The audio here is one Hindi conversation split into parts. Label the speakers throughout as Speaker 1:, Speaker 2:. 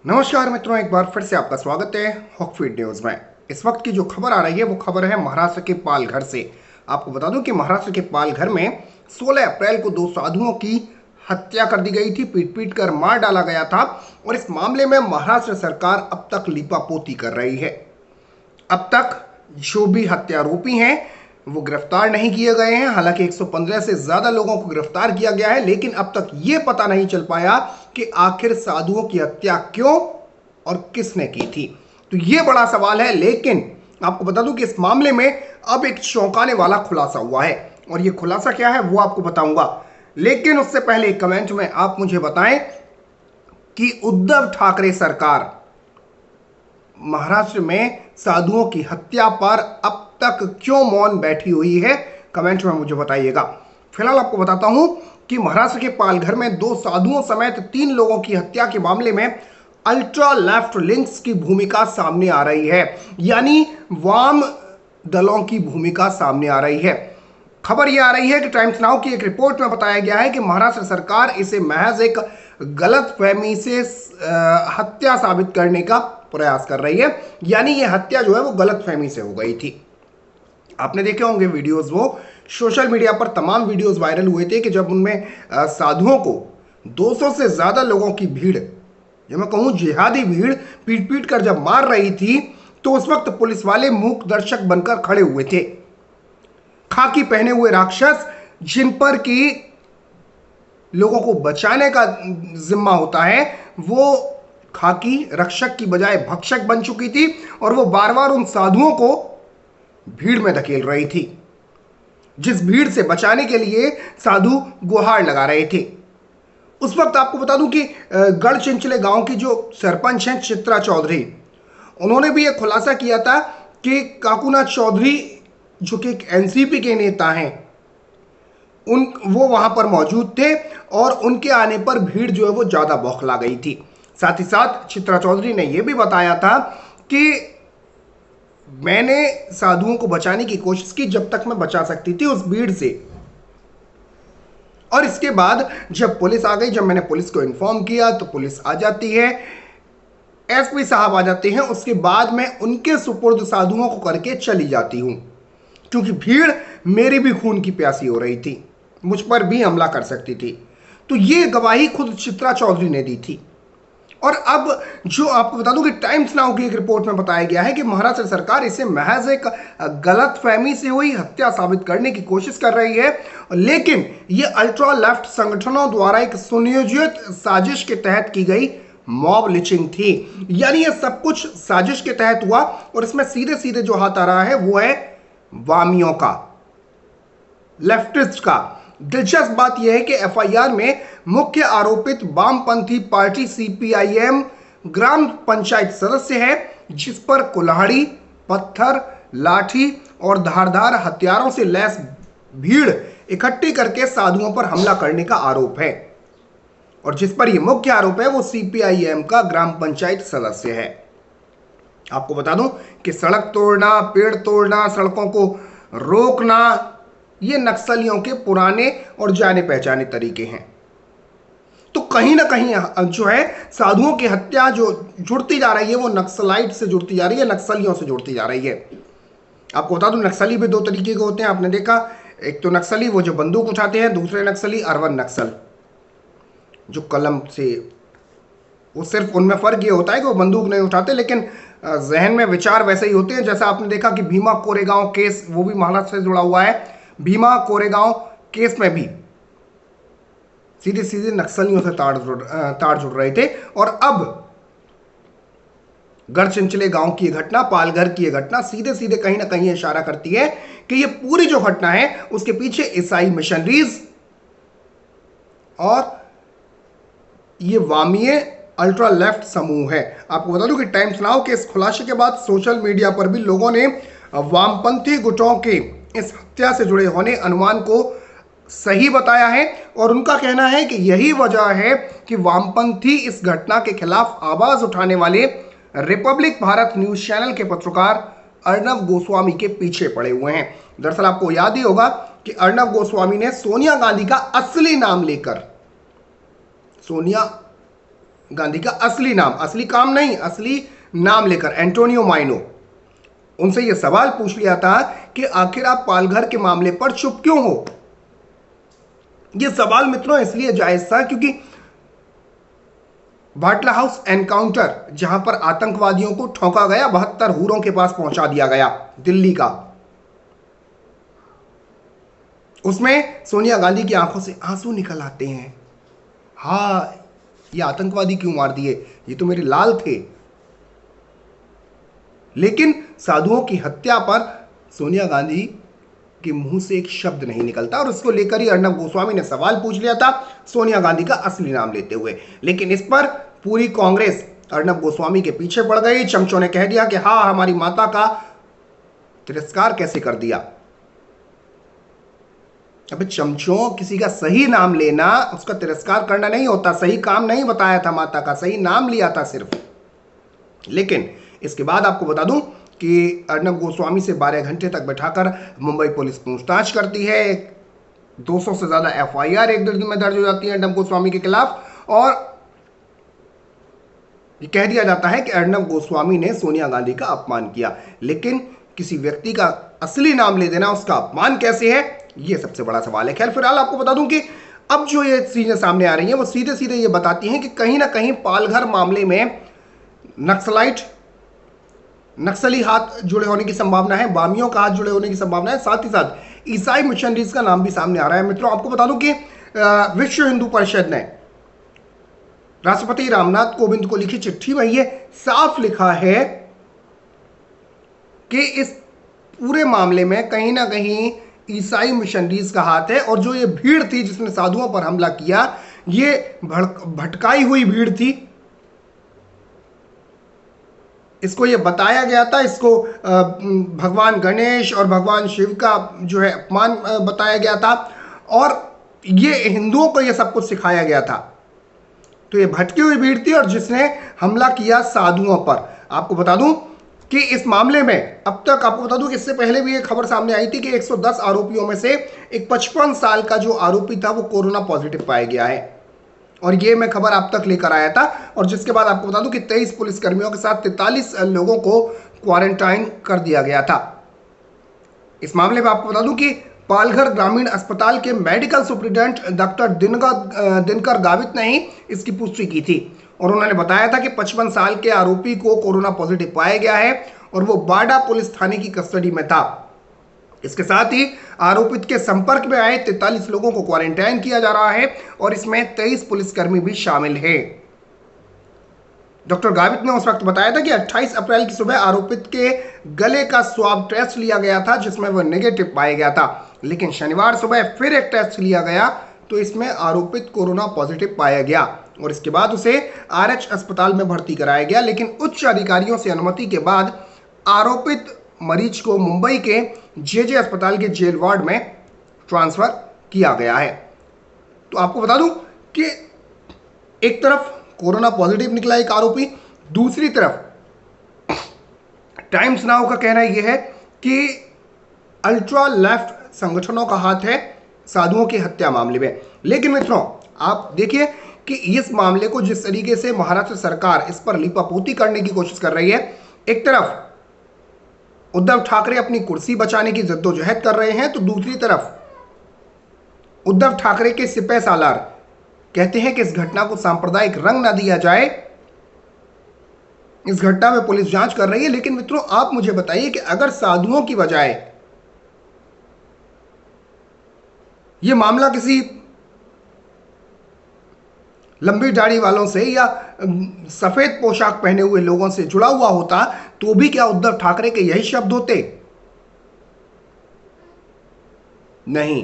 Speaker 1: नमस्कार मित्रों, एक बार फिर से आपका स्वागत है हॉकफीड न्यूज में। इस वक्त की जो खबर आ रही है वो खबर है महाराष्ट्र के पालघर से। आपको बता दूं कि महाराष्ट्र के पालघर में 16 अप्रैल को दो साधुओं की हत्या कर दी गई थी, पीट पीट कर मार डाला गया था। और इस मामले में महाराष्ट्र सरकार अब तक लीपापोती कर रही है। अब तक जो भी हत्यारोपी हैं वो गिरफ्तार नहीं किए गए हैं। हालांकि 115 से ज्यादा लोगों को गिरफ्तार किया गया है, लेकिन अब तक ये पता नहीं चल पाया कि आखिर साधुओं की हत्या क्यों और किसने की थी। तो ये बड़ा सवाल है। लेकिन आपको बता दूं कि इस मामले में अब एक चौंकाने वाला खुलासा हुआ है, और ये खुलासा क्या है वो आपको बताऊंगा। लेकिन उससे पहले कमेंट में आप मुझे बताएं कि उद्धव ठाकरे सरकार महाराष्ट्र में साधुओं की हत्या पर अब तक क्यों मौन बैठी हुई है, कमेंट में मुझे बताइएगा। फिलहाल आपको बताता हूं कि महाराष्ट्र के पालघर में दो साधुओं समेत 3 लोगों की हत्या के मामले में अल्ट्रा लेफ्ट लिंक्स की भूमिका सामने आ रही है, यानी वाम दलों की भूमिका सामने आ रही है। खबर यह आ रही है कि टाइम्स नाउ की एक रिपोर्ट में बताया गया है कि महाराष्ट्र सरकार इसे महज एक गलतफहमी से हत्या साबित करने का प्रयास कर रही है, यानी यह हत्या जो है वो गलतफहमी से हो गई थी। आपने देखे होंगे वीडियोस, वो सोशल मीडिया पर तमाम वीडियोस वायरल हुए थे कि जब उनमें साधुओं को 200 से ज्यादा लोगों की भीड़, जब मैं कहूं जिहादी भीड़, पीट पीट कर जब मार रही थी, तो उस वक्त पुलिस वाले मूक दर्शक बनकर खड़े हुए थे। खाकी पहने हुए राक्षस जिन पर कि लोगों को बचाने का जिम्मा होता है, वो खाकी रक्षक की बजाय भक्षक बन चुकी थी, और वो बार बार उन साधुओं को भीड़ में धकेल रही थी, जिस भीड़ से बचाने के लिए साधु गुहार लगा रहे थे। उस वक्त आपको बता दूं कि गढ़चिंचले गांव की जो सरपंच हैं चित्रा चौधरी, उन्होंने भी यह खुलासा किया था कि काकूनाथ चौधरी जो कि एक एनसीपी के नेता हैं, वो वहां पर मौजूद थे, और उनके आने पर भीड़ जो है वो ज्यादा बौखला गई थी। साथ ही साथ चित्रा चौधरी ने यह भी बताया था कि मैंने साधुओं को बचाने की कोशिश की जब तक मैं बचा सकती थी उस भीड़ से, और इसके बाद जब पुलिस आ गई, जब मैंने पुलिस को इन्फॉर्म किया तो पुलिस आ जाती है, एसपी साहब आ जाते हैं, उसके बाद मैं उनके सुपुर्द साधुओं को करके चली जाती हूं, क्योंकि भीड़ मेरी भी खून की प्यासी हो रही थी, मुझ पर भी हमला कर सकती थी। तो ये गवाही खुद चित्रा चौधरी ने दी थी। और अब जो आपको बता दूं कि टाइम्स नाउ की एक रिपोर्ट में बताया गया है कि महाराष्ट्र सरकार इसे महज एक गलतफहमी से हुई हत्या साबित करने की कोशिश कर रही है, लेकिन ये अल्ट्रा लेफ्ट संगठनों द्वारा एक सुनियोजित साजिश के तहत की गई मॉब लिंचिंग थी। यानी ये सब कुछ साजिश के तहत हुआ, और इसमें सीधे सीधे जो हाथ आ रहा है वो है वामियों का, लेफ्टिस्ट का। दिलचस्प बात यह है कि एफआईआर में मुख्य आरोपित वामपंथी पार्टी सीपीआईएम ग्राम पंचायत सदस्य है, जिस पर कुल्हाड़ी, पत्थर, लाठी और धारदार हथियारों से लैस भीड़ इकट्ठी करके साधुओं पर हमला करने का आरोप है, और जिस पर यह मुख्य आरोप है वो सीपीआईएम का ग्राम पंचायत सदस्य है। आपको बता दूं कि सड़क तोड़ना, पेड़ तोड़ना, सड़कों को रोकना, ये नक्सलियों के पुराने और जाने पहचाने तरीके हैं। तो कहीं ना कहीं जो है साधुओं की हत्या जो जुड़ती जा रही है वो नक्सलाइट से जुड़ती जा रही है, नक्सलियों से जुड़ती जा रही है। आपको बता दूं नक्सली भी 2 तरीके के होते हैं, आपने देखा, एक तो नक्सली वो जो बंदूक उठाते हैं, दूसरे नक्सली अर्बन नक्सल जो कलम से, वो सिर्फ उनमें फर्क ये होता है कि वो बंदूक नहीं उठाते, लेकिन जहन में विचार वैसे ही होते हैं। जैसा आपने देखा कि भीमा कोरेगांव केस, वो भी महाराष्ट्र से जुड़ा हुआ है। भीमा कोरेगांव केस में भी सीधे सीधे नक्सलियों से तार जुड़ रहे थे, और अब गढ़चिंचले गांव की घटना, पालघर की घटना सीधे सीधे कहीं ना कहीं इशारा करती है कि ये पूरी जो घटना है उसके पीछे ईसाई मिशनरीज और ये वामीय अल्ट्रा लेफ्ट समूह है। आपको बता दूं कि टाइम्स नाउ के इस खुलासे के बाद सोशल मीडिया पर भी लोगों ने वामपंथी गुटों के इस हत्या से जुड़े होने अनुमान को सही बताया है, और उनका कहना है कि यही वजह है कि वामपंथी इस घटना के खिलाफ आवाज उठाने वाले रिपब्लिक भारत न्यूज चैनल के पत्रकार अर्नब गोस्वामी के पीछे पड़े हुए हैं। दरअसल आपको याद ही होगा कि अर्नब गोस्वामी ने सोनिया गांधी का असली नाम लेकर, सोनिया गांधी का असली नाम, असली काम नहीं, असली नाम लेकर, एंटोनियो माइनो, उनसे यह सवाल पूछ लिया था कि आखिर आप पालघर के मामले पर चुप क्यों हो। यह सवाल मित्रों इसलिए जायज था क्योंकि बाटला हाउस एनकाउंटर, जहां पर आतंकवादियों को ठोका गया, 72 हूरों के पास पहुंचा दिया गया दिल्ली का, उसमें सोनिया गांधी की आंखों से आंसू निकल आते हैं। हाँ, ये आतंकवादी क्यों मार दिए, ये तो मेरे लाल थे। लेकिन साधुओं की हत्या पर सोनिया गांधी के मुंह से एक शब्द नहीं निकलता, और उसको लेकर ही अर्नब गोस्वामी ने सवाल पूछ लिया था सोनिया गांधी का असली नाम लेते हुए। लेकिन इस पर पूरी कांग्रेस अर्नब गोस्वामी के पीछे पड़ गई। चमचों ने कह दिया कि हाँ, हमारी माता का तिरस्कार कैसे कर दिया। अब चमचों, किसी का सही नाम लेना उसका तिरस्कार करना नहीं होता। सही काम नहीं बताया था माता का, सही नाम लिया था सिर्फ। लेकिन इसके बाद आपको बता दूं कि अर्नब गोस्वामी से 12 घंटे तक बैठाकर मुंबई पुलिस पूछताछ करती है। 200 से ज्यादा एफआईआर एक दिन में दर्ज हो जाती है अर्नब गोस्वामी के खिलाफ, और ये कह दिया जाता है कि अर्नब गोस्वामी ने सोनिया गांधी का अपमान किया। लेकिन किसी व्यक्ति का असली नाम ले देना, उसका अपमान कैसे है, ये सबसे बड़ा सवाल है। खैर, फिलहाल आपको बता दूं कि अब जो ये चीजें सामने आ रही हैं वो सीधे सीधे ये बताती हैं कि कहीं ना कहीं पालघर मामले में नक्सली हाथ जुड़े होने की संभावना है, बामियों का हाथ जुड़े होने की संभावना है। साथ ही साथ ईसाई मिशनरीज का नाम भी सामने आ रहा है। मित्रों, आपको बता दूं कि विश्व हिंदू परिषद ने राष्ट्रपति रामनाथ कोविंद को लिखी चिट्ठी में यह साफ लिखा है कि इस पूरे मामले में कहीं ना कहीं ईसाई मिशनरीज का हाथ है, और जो ये भीड़ थी जिसने साधुओं पर हमला किया, ये भटकाई हुई भीड़ थी। इसको ये बताया गया था, इसको भगवान गणेश और भगवान शिव का जो है अपमान बताया गया था, और ये हिंदुओं को ये सब कुछ सिखाया गया था। तो ये भटकी हुई भीड़ थी और जिसने हमला किया साधुओं पर। आपको बता दूं कि इस मामले में अब तक, आपको बता दूं कि इससे पहले भी एक खबर सामने आई थी कि 110 आरोपियों में से एक 55 साल का जो आरोपी था वो कोरोना पॉजिटिव पाया गया है, और ये मैं खबर आप तक लेकर आया था। और जिसके बाद आपको बता दूं कि 23 पुलिसकर्मियों के साथ 43 लोगों को क्वारंटाइन कर दिया गया था। इस मामले में आपको बता दूं कि पालघर ग्रामीण अस्पताल के medical superintendent doctor Dinkar Gavit ने ही इसकी पुष्टि की थी, और उन्होंने बताया था कि 55 साल के आरोपी को कोरोना पॉजिटिव पाया गया है और वो बाडा पुलिस थाने की कस्टडी में था। इसके साथ ही आरोपित के संपर्क में आए 43 लोगों को क्वारंटाइन किया जा रहा है, और इसमें 23 पुलिसकर्मी भी शामिल हैं। डॉक्टर गावित ने उस वक्त बताया था कि 28 अप्रैल की सुबह आरोपित के गले का स्वाब टेस्ट लिया गया था, जिसमें वह नेगेटिव पाया गया था। लेकिन शनिवार सुबह फिर एक टेस्ट लिया गया तो इसमें आरोपित कोरोना पॉजिटिव पाया गया, और इसके बाद उसे आरएच अस्पताल में भर्ती कराया गया। लेकिन उच्च अधिकारियों से अनुमति के बाद आरोपित मरीज को मुंबई के जेजे अस्पताल के जेल वार्ड में ट्रांसफर किया गया है। तो आपको बता दूं कि एक तरफ कोरोना पॉजिटिव निकला एक आरोपी, दूसरी तरफ टाइम्स नाउ का कहना यह है कि अल्ट्रा लेफ्ट संगठनों का हाथ है साधुओं की हत्या मामले में। लेकिन मित्रों, आप देखिए कि इस मामले को जिस तरीके से महाराष्ट्र सरकार इस पर लीपापोती करने की कोशिश कर रही है, एक तरफ उद्धव ठाकरे अपनी कुर्सी बचाने की जद्दोजहद कर रहे हैं, तो दूसरी तरफ उद्धव ठाकरे के सिपह सालार कहते हैं कि इस घटना को सांप्रदायिक रंग ना दिया जाए। इस घटना में पुलिस जांच कर रही है। लेकिन मित्रों, आप मुझे बताइए कि अगर साधुओं की बजाय यह मामला किसी लंबी दाढ़ी वालों से या सफेद पोशाक पहने हुए लोगों से जुड़ा हुआ होता, तो भी क्या उद्धव ठाकरे के यही शब्द होते? नहीं।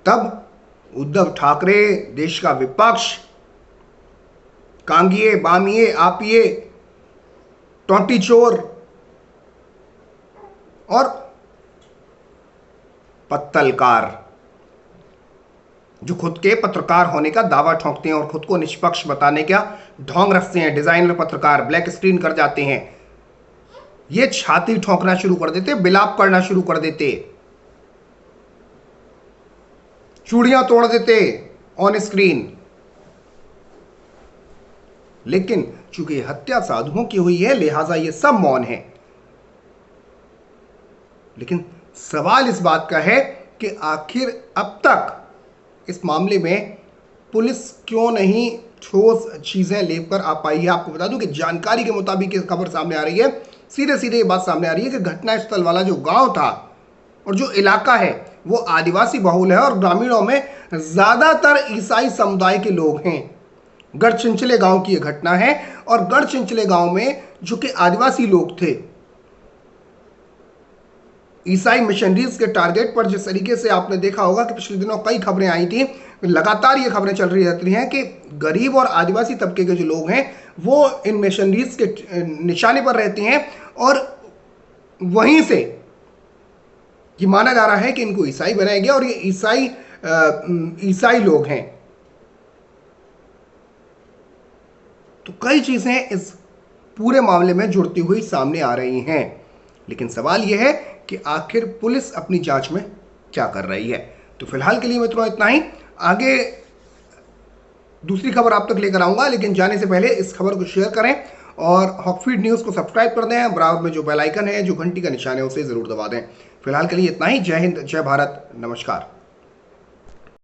Speaker 1: तब उद्धव ठाकरे देश का विपक्ष, कांगिए, बामिए, आपिए, टोंटी चोर और पत्तलकार, जो खुद के पत्रकार होने का दावा ठोंकते हैं और खुद को निष्पक्ष बताने का ढोंग रखते हैं, डिजाइनर पत्रकार ब्लैक स्क्रीन कर जाते हैं, ये छाती ठोंकना शुरू कर देते, बिलाप करना शुरू कर देते, चूड़ियां तोड़ देते ऑन स्क्रीन। लेकिन चूंकि हत्या साधुओं की हुई है लिहाजा ये सब मौन है। लेकिन सवाल इस बात का है कि आखिर अब तक इस मामले में पुलिस क्यों नहीं ठोस चीजें लेकर आ पाई है। आपको बता दूं कि जानकारी के मुताबिक ये खबर सामने आ रही है, सीधे सीधे ये बात सामने आ रही है कि घटनास्थल वाला जो गांव था और जो इलाका है वो आदिवासी बहुल है और ग्रामीणों में ज्यादातर ईसाई समुदाय के लोग हैं। गढ़चिंचले गांव की यह घटना है और गढ़चिंचले गांव में जो कि आदिवासी लोग थे, ईसाई मिशनरीज के टारगेट पर जिस तरीके से आपने देखा होगा कि पिछले दिनों कई खबरें आई थी, लगातार ये खबरें चल रही रहती हैं कि गरीब और आदिवासी तबके के जो लोग हैं वो इन मिशनरीज के निशाने पर रहते हैं और वहीं से ये माना जा रहा है कि इनको ईसाई बनाया गया और ये ईसाई लोग हैं। तो कई चीजें इस पूरे मामले में जुड़ती हुई सामने आ रही हैं, लेकिन सवाल यह है कि आखिर पुलिस अपनी जांच में क्या कर रही है। तो फिलहाल के लिए मित्रों इतना ही, आगे दूसरी खबर आप तक लेकर आऊंगा, लेकिन जाने से पहले इस खबर को शेयर करें और हॉकफीड न्यूज़ को सब्सक्राइब कर दें। बराबर में जो बेल आइकन है, जो घंटी का निशान है, उसे जरूर दबा दें। फिलहाल के लिए इतना ही। जय हिंद, जय भारत, नमस्कार।